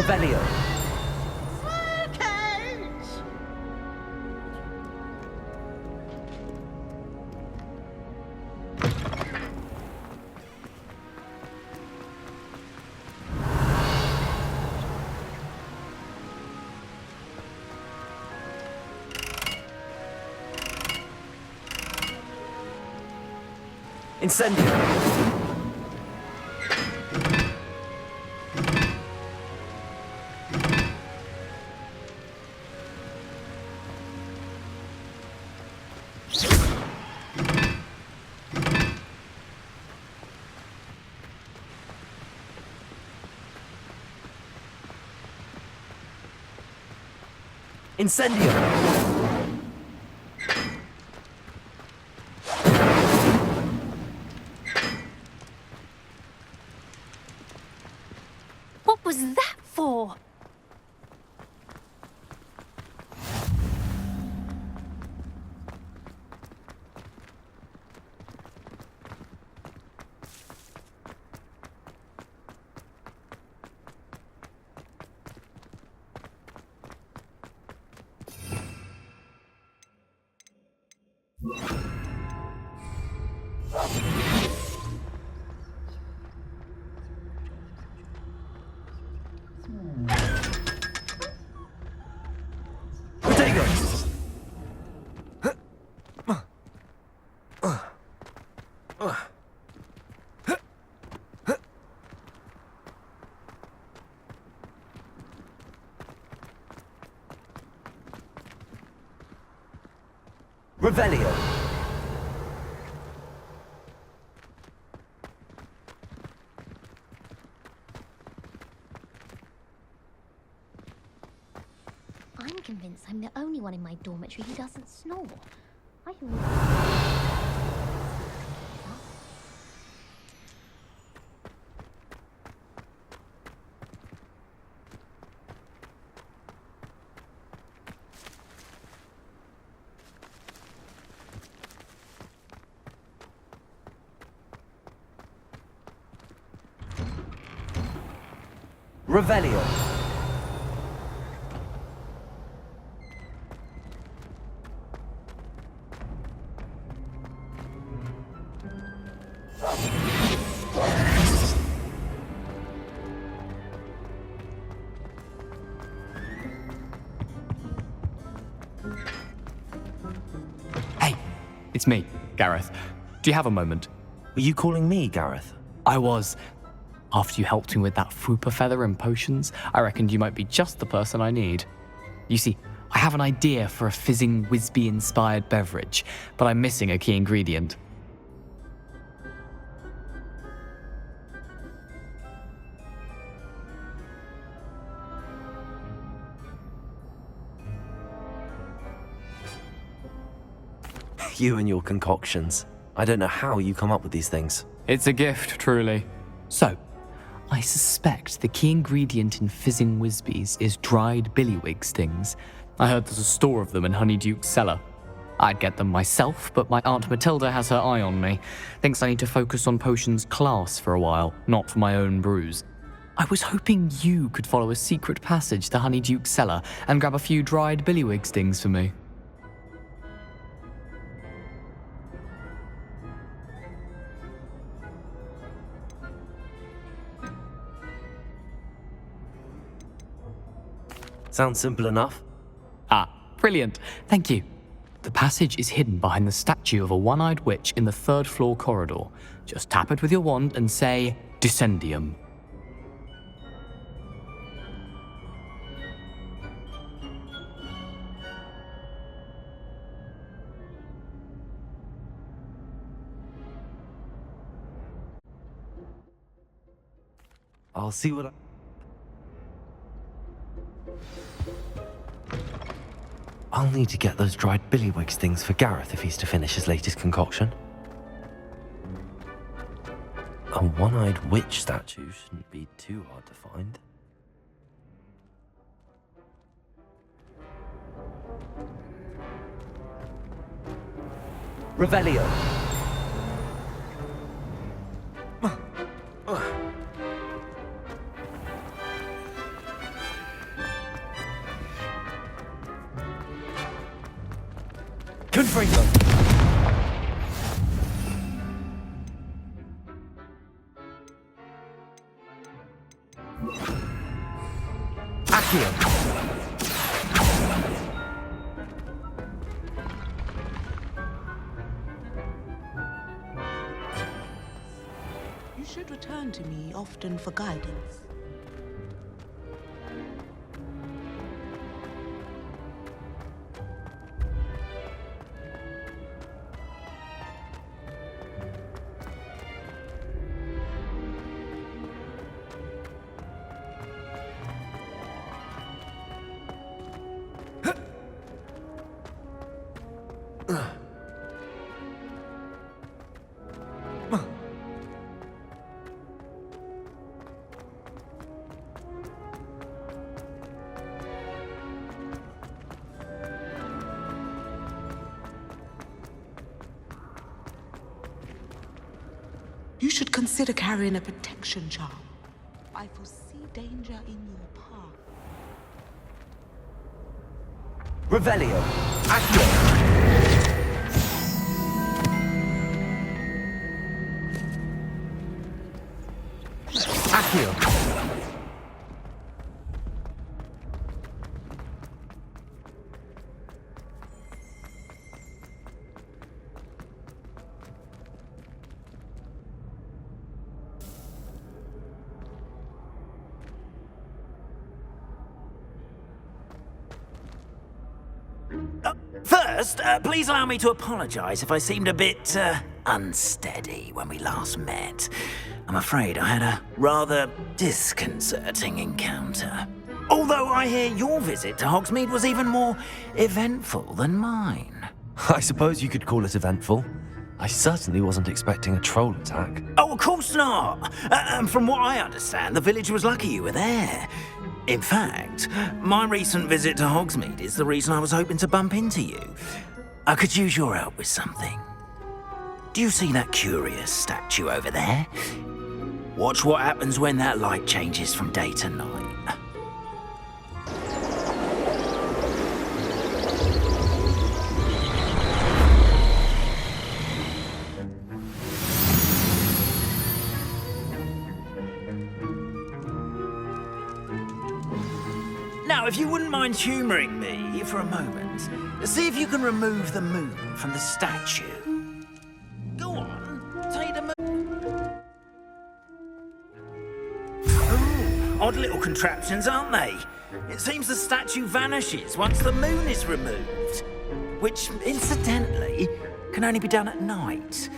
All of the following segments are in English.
Revelio. Incendio. Incendio. What was that for? Revelio. I'm convinced I'm the only one in my dormitory who doesn't snore. I can... Revelio. Hey, it's me, Gareth. Do you have a moment? Were you calling me, Gareth? I was. After you helped me with that Fupa feather and potions, I reckoned you might be just the person I need. You see, I have an idea for a fizzing Whizbee-inspired beverage, but I'm missing a key ingredient. You and your concoctions. I don't know how you come up with these things. It's a gift, truly. So, I suspect the key ingredient in fizzing Whizbees is dried billywig stings. I heard there's a store of them in Honeyduke's cellar. I'd get them myself, but my Aunt Matilda has her eye on me. Thinks I need to focus on potions class for a while, not for my own brews. I was hoping you could follow a secret passage to Honeyduke's cellar and grab a few dried billywig stings for me. Sounds simple enough. Ah, brilliant. Thank you. The passage is hidden behind the statue of a one-eyed witch in the third-floor corridor. Just tap it with your wand and say, Descendium. I'll see what I... I'll need to get those dried billywig stings for Gareth if he's to finish his latest concoction. A one-eyed witch statue shouldn't be too hard to find. Revelio. free them. Accio. You should return to me often for guidance. You should consider carrying a protection charm. I foresee danger in your path. Revelio. Accio. Accio. First, please allow me to apologize if I seemed a bit, unsteady when we last met. I'm afraid I had a rather disconcerting encounter. Although I hear your visit to Hogsmeade was even more eventful than mine. I suppose you could call it eventful. I certainly wasn't expecting a troll attack. Oh, of course not! And from what I understand, the village was lucky you were there. In fact, my recent visit to Hogsmeade is the reason I was hoping to bump into you. I could use your help with something. Do you see that curious statue over there? Watch what happens when that light changes from day to night. Now, if you wouldn't mind humouring me for a moment, see if you can remove the moon from the statue. Go on, take the moon. Oh, odd little contraptions, aren't they? It seems the statue vanishes once the moon is removed, which, incidentally, can only be done at night.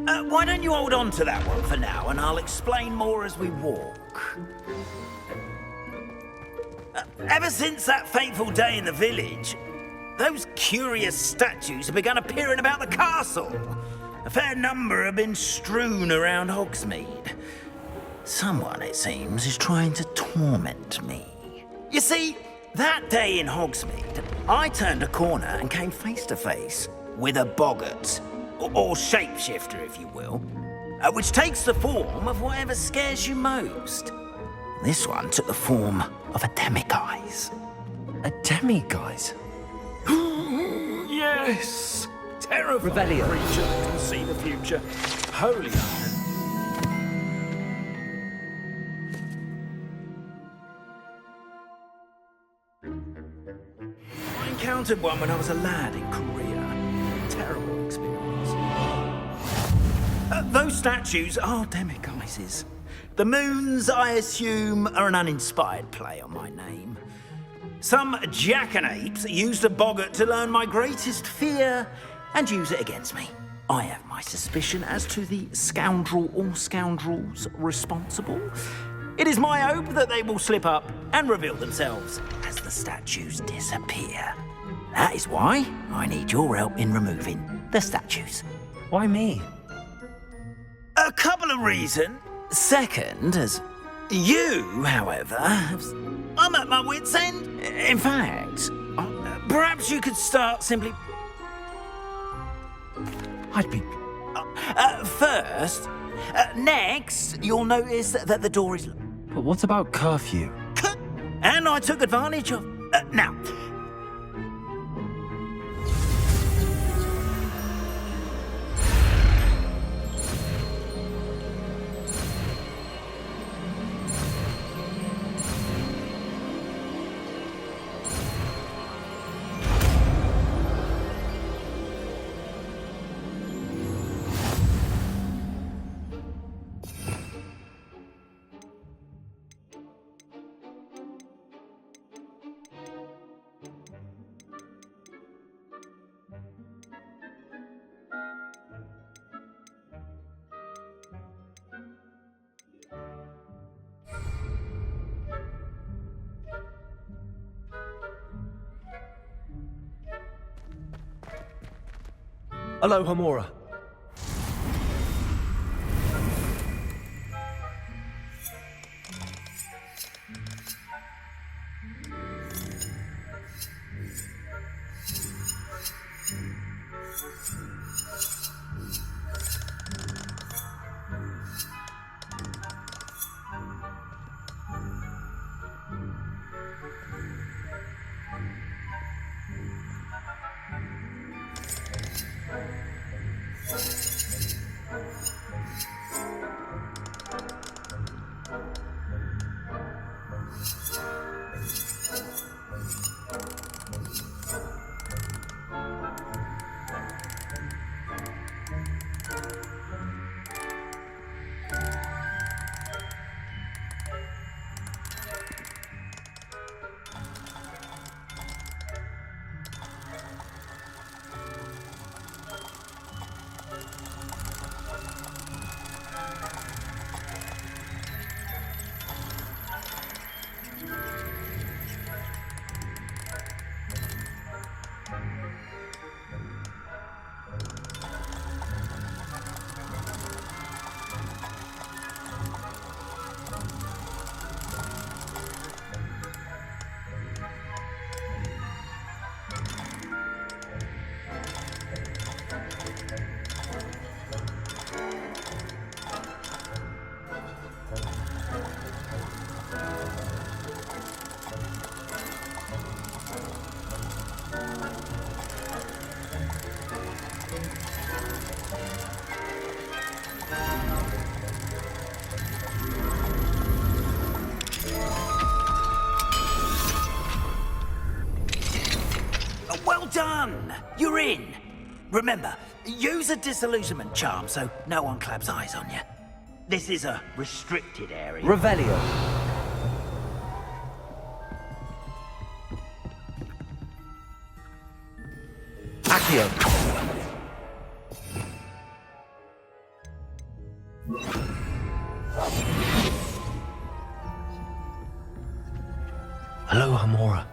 Why don't you hold on to that one for now, and I'll explain more as we walk. Ever since that fateful day in the village, those curious statues have begun appearing about the castle. A fair number have been strewn around Hogsmeade. Someone, it seems, is trying to torment me. You see, that day in Hogsmeade, I turned a corner and came face to face with a boggart, or shapeshifter, if you will, which takes the form of whatever scares you most. This one took the form of a demiguise. A demiguise? Yes! Terrifying Revelio. creature that can see the future. Holy omen. I encountered one when I was a lad in Korea. Terrible experience. Those statues are demiguises. The moons, I assume, are an uninspired play on my name. Some jackanapes used a boggart to learn my greatest fear and use it against me. I have my suspicion as to the scoundrel or scoundrels responsible. It is my hope that they will slip up and reveal themselves as the statues disappear. That is why I need your help in removing the statues. Why me? A couple of reasons. Second, as you, however, I'm at my wit's end. In fact, perhaps you could start simply... I'd be... First, next, you'll notice that the door is... But what about curfew? And I took advantage of... Now... Aloha Mora. Well done! You're in. Remember, use a disillusionment charm so no one claps eyes on you. This is a restricted area. Revelio. Accio. Aloha Mora.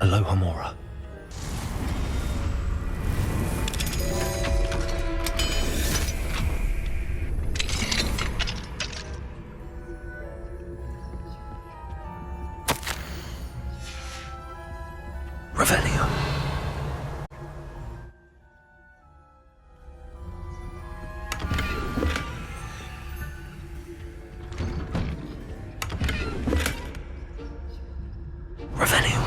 Aloha Mora. Revelio. Revelio.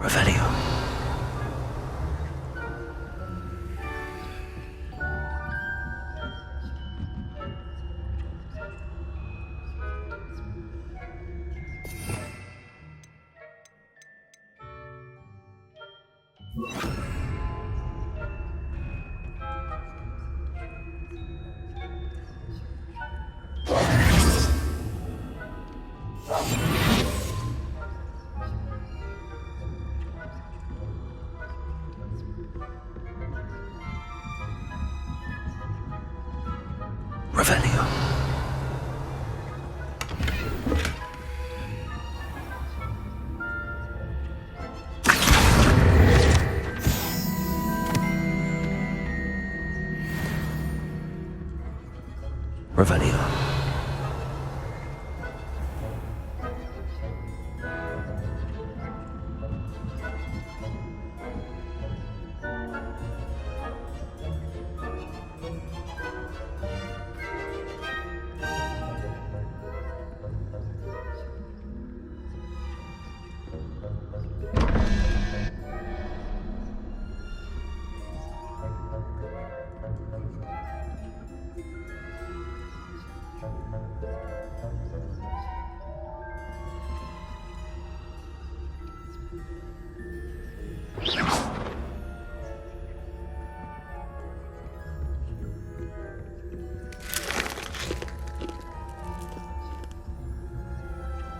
Revelio. Revelio. Revelio.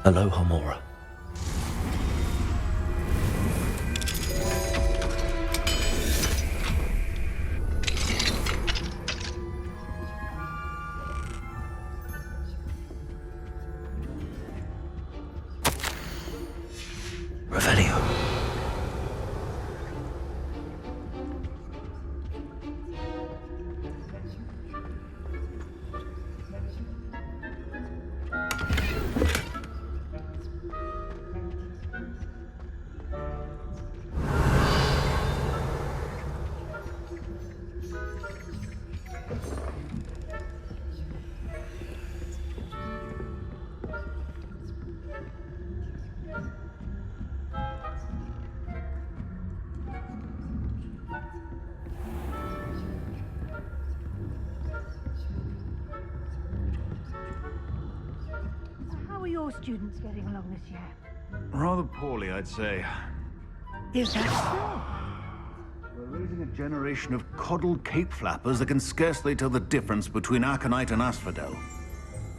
Aloha Mora. Revelio. How are your students getting along this year? Rather poorly, I'd say. Is that so? We're raising a generation of coddled cape flappers that can scarcely tell the difference between aconite and asphodel.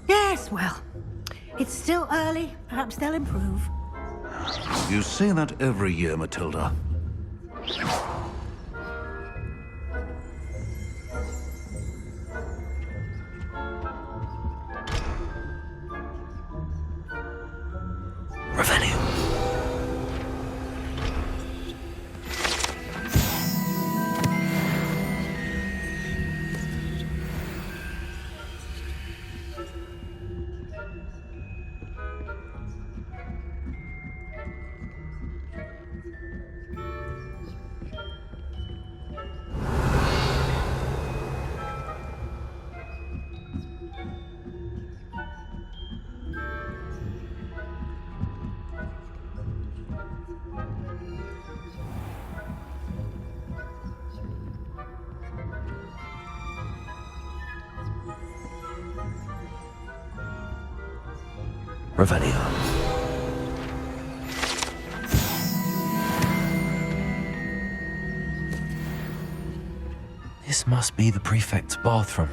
Yes, well, it's still early. Perhaps they'll improve. You say that every year, Matilda. Revelio. Revelio. This must be the prefect's bathroom.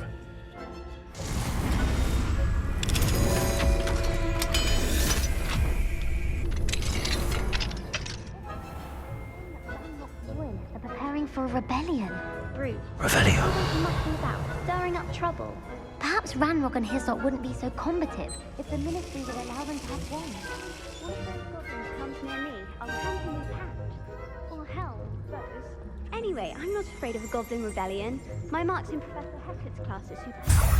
They're preparing for a rebellion. Brute. Revelio. Mucking about, stirring up trouble. Perhaps Ranrock and Hislop wouldn't be so combative if the ministry would allow them to have one. One of those goblins comes near me, I'll hand him his hand. Or hell, I suppose. Anyway, I'm not afraid of a goblin rebellion. My marks in Professor Hector's class are super. I don't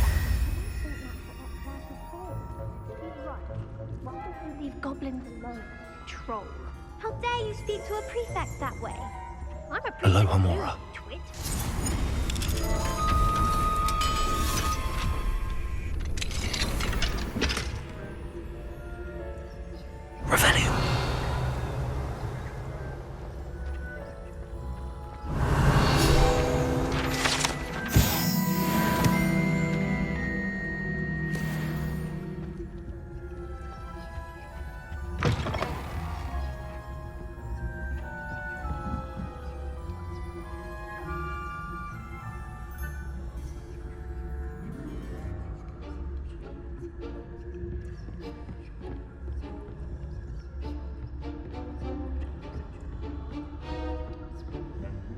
think that's what that class is for. He's right. Why don't we leave goblins alone? Troll. How dare you speak to a prefect that way? I'm a prefect. Aloha, Mora. Twit. Revelio.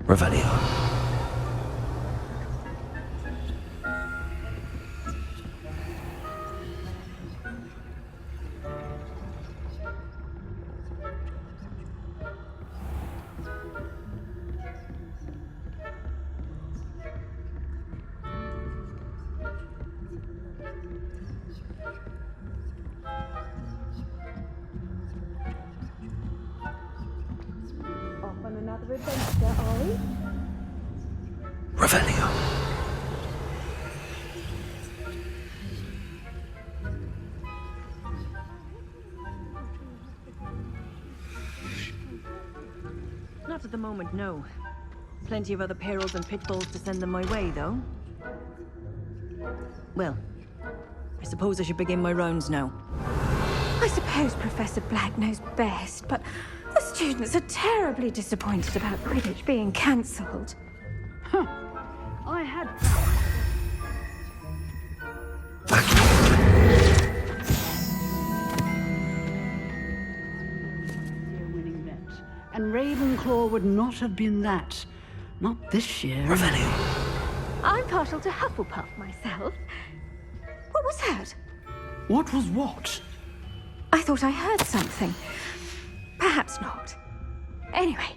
Revelio. Off on another adventure, are we? Revelio. Not at the moment, no. Plenty of other perils and pitfalls to send them my way, though. Well, I suppose I should begin my rounds now. I suppose Professor Black knows best, but the students are terribly disappointed about Quidditch being cancelled. I had... Winning bet. And Ravenclaw would not have been that. Not this year. Revelio. I'm partial to Hufflepuff myself. What was that? What was what? I thought I heard something. Perhaps not. Anyway,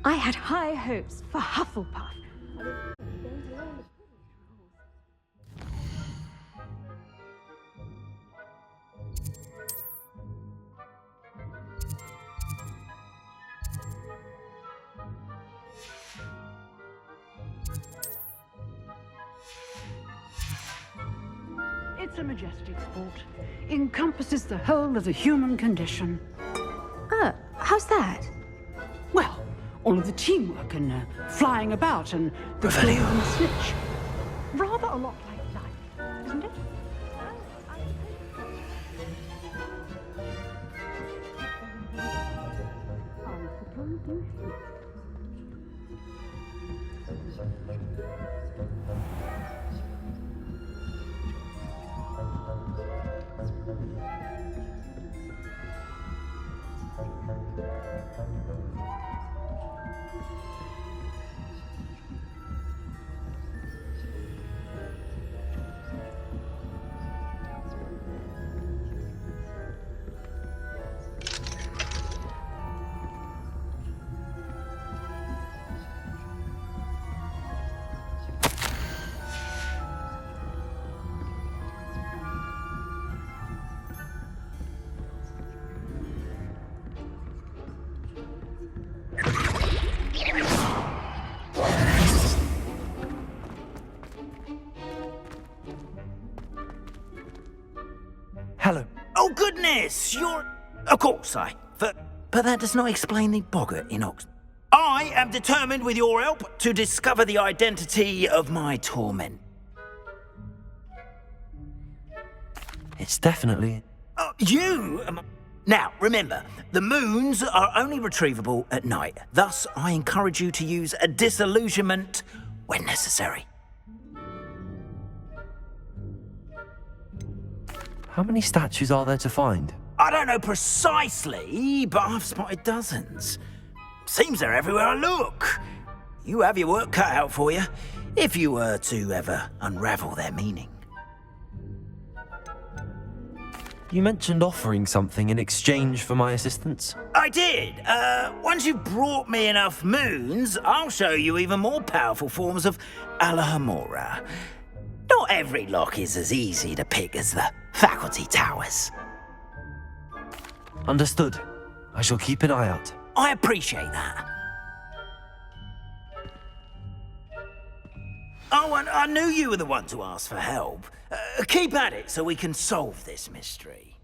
I had high hopes for Hufflepuff. It's a majestic sport. Encompasses the whole of the human condition. How's that? Well, all of the teamwork and flying about and the Revelio. golden snitch. Rather a lot like life, isn't it? Hello. Oh, goodness! You're... Of course, but that does not explain the boggart in Oxford. I am determined, with your help, to discover the identity of my torment. It's definitely... You... Now, remember, the moons are only retrievable at night. Thus, I encourage you to use a disillusionment when necessary. How many statues are there to find? I don't know precisely, but I've spotted dozens. Seems they're everywhere I look. You have your work cut out for you, if you were to ever unravel their meaning. You mentioned offering something in exchange for my assistance. I did. Once you've brought me enough moons, I'll show you even more powerful forms of Alohomora. Not every lock is as easy to pick as the faculty towers. Understood. I shall keep an eye out. I appreciate that. Oh, and I knew you were the one to ask for help. Keep at it so we can solve this mystery.